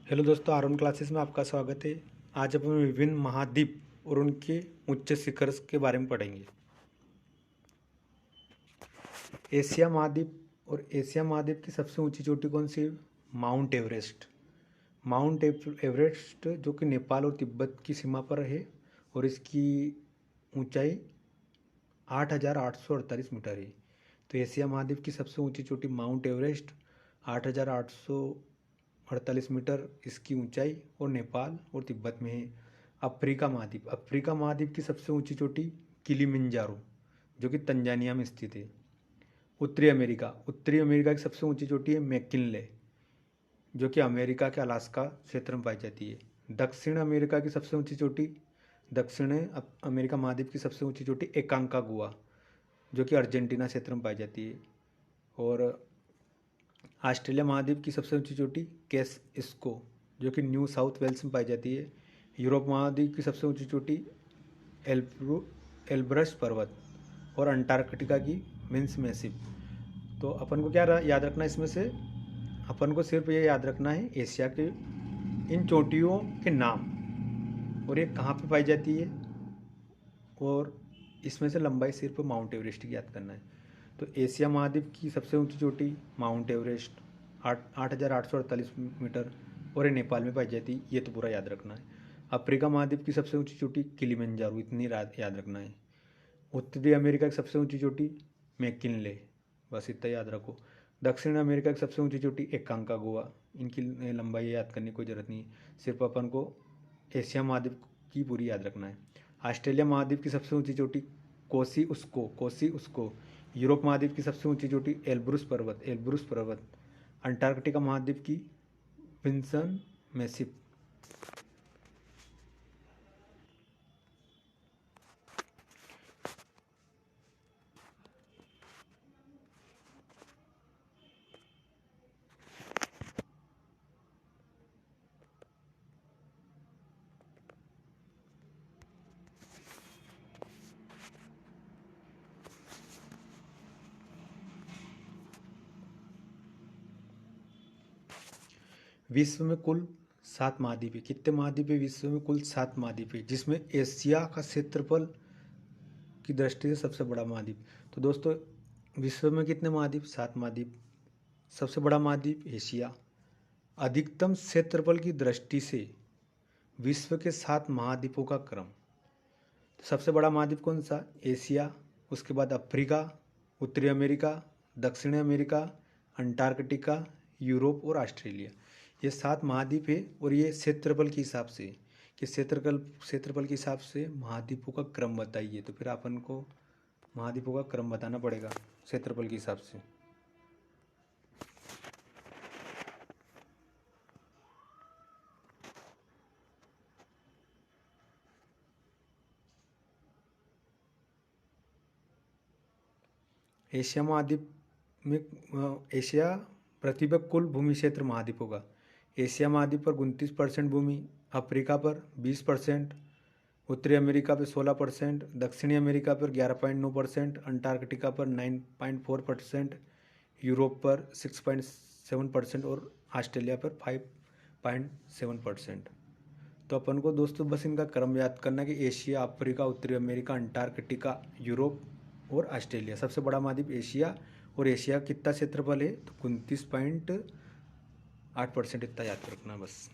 Hello दोस्तों, are one classes में आपका स्वागत है। आज अपन विभिन्न महाद्वीप और उनके उच्च शिखर के बारे में पढ़ेंगे। एशिया महाद्वीप और एशिया महाद्वीप की सबसे ऊंची चोटी कौन सी है? Mount Everest. माउंट एवरेस्ट जो कि नेपाल और तिब्बत की सीमा पर है और इसकी ऊंचाई 8,848 मीटर है। तो एशिया महाद्वीप की सबसे ऊंची चोटी माउंट एवरेस्ट 8,848 मीटर इसकी ऊंचाई और नेपाल और तिब्बत में है। अफ्रीका महाद्वीप की सबसे ऊंची चोटी किलिमंजारो जो कि तंजानिया में स्थित है। उत्तरी अमेरिका की सबसे ऊंची चोटी है मैकिनले जो कि अमेरिका के अलास्का क्षेत्र में पाई जाती है। दक्षिण अमेरिका महाद्वीप की सबसे ऊंची चोटी एकांकागुआ जो कि अर्जेंटीना क्षेत्र में पाई जाती है। और ऑस्ट्रेलिया महाद्वीप की सबसे ऊंची चोटी केस इसको जो कि न्यू साउथ वेल्स में पाई जाती है। यूरोप महाद्वीप की सबसे ऊंची चोटी एल्ब्रस पर्वत और अंटार्कटिका की मिन्स मैसिव। तो अपन को क्या याद रखना है इसमें से? अपन को सिर्फ ये याद रखना है एशिया के इन चोटियों के नाम और ये कहाँ पे पाई जाती है, और इसमें से लंबाई सिर्फ माउंट एवरेस्ट की याद करना है। तो एशिया महाद्वीप की सबसे ऊंची चोटी माउंट एवरेस्ट 8,848 मीटर और ये नेपाल में पाई जाती है, ये तो पूरा याद रखना है। अफ्रीका महाद्वीप की सबसे ऊंची चोटी किलिमंजारो, इतनी याद रखना है। उत्तरी अमेरिका की सबसे ऊंची चोटी मैकिनले, बस इतना याद रखो। दक्षिण अमेरिका की सबसे ऊंची चोटी एकांकागुआ, इनकी लंबाई याद करने की कोई ज़रूरत नहीं है, सिर्फ अपन को एशिया महाद्वीप की पूरी याद रखना है। ऑस्ट्रेलिया महाद्वीप की सबसे ऊंची चोटी कोसी उसको। यूरोप महाद्वीप की सबसे ऊंची चोटी एल्ब्रुस पर्वत। अंटार्कटिका महाद्वीप की विंसन मैसिव। विश्व में कुल 7 महाद्वीप है। कितने महाद्वीप है विश्व में? कुल 7 महाद्वीप है, जिसमें एशिया का क्षेत्रफल की दृष्टि से सबसे बड़ा महाद्वीप। तो दोस्तों, विश्व में कितने महाद्वीप? 7 महाद्वीप। सबसे बड़ा महाद्वीप एशिया। अधिकतम क्षेत्रफल की दृष्टि से विश्व के 7 महाद्वीपों का क्रम। तो सबसे बड़ा महाद्वीप कौन सा? एशिया। उसके बाद अफ्रीका, उत्तरी अमेरिका, दक्षिणी अमेरिका, अंटार्कटिका, यूरोप और ऑस्ट्रेलिया। ये 7 महाद्वीप है और ये क्षेत्रफल के हिसाब से कि क्षेत्रफल के हिसाब से महाद्वीपों का क्रम बताइए। तो फिर अपन को महाद्वीपों का क्रम बताना पड़ेगा क्षेत्रफल के हिसाब से। एशिया महाद्वीप में एशिया पृथ्वी पर कुल भूमि क्षेत्र महाद्वीप होगा। एशिया महाद्वीप पर 29% भूमि, अफ्रीका पर 20%, उत्तरी अमेरिका पर 16%, दक्षिणी अमेरिका पर 11.9%, अंटार्कटिका पर 9.4%, यूरोप पर 6.7% और ऑस्ट्रेलिया पर 5.7%। तो अपन को दोस्तों बस इनका क्रम याद करना है कि एशिया, अफ्रीका, उत्तरी अमेरिका, अंटार्कटिका, यूरोप और ऑस्ट्रेलिया। सबसे बड़ा महाद्वीप एशिया, और एशिया कितना क्षेत्रफल है? तो 29.8% इतना याद रखना बस।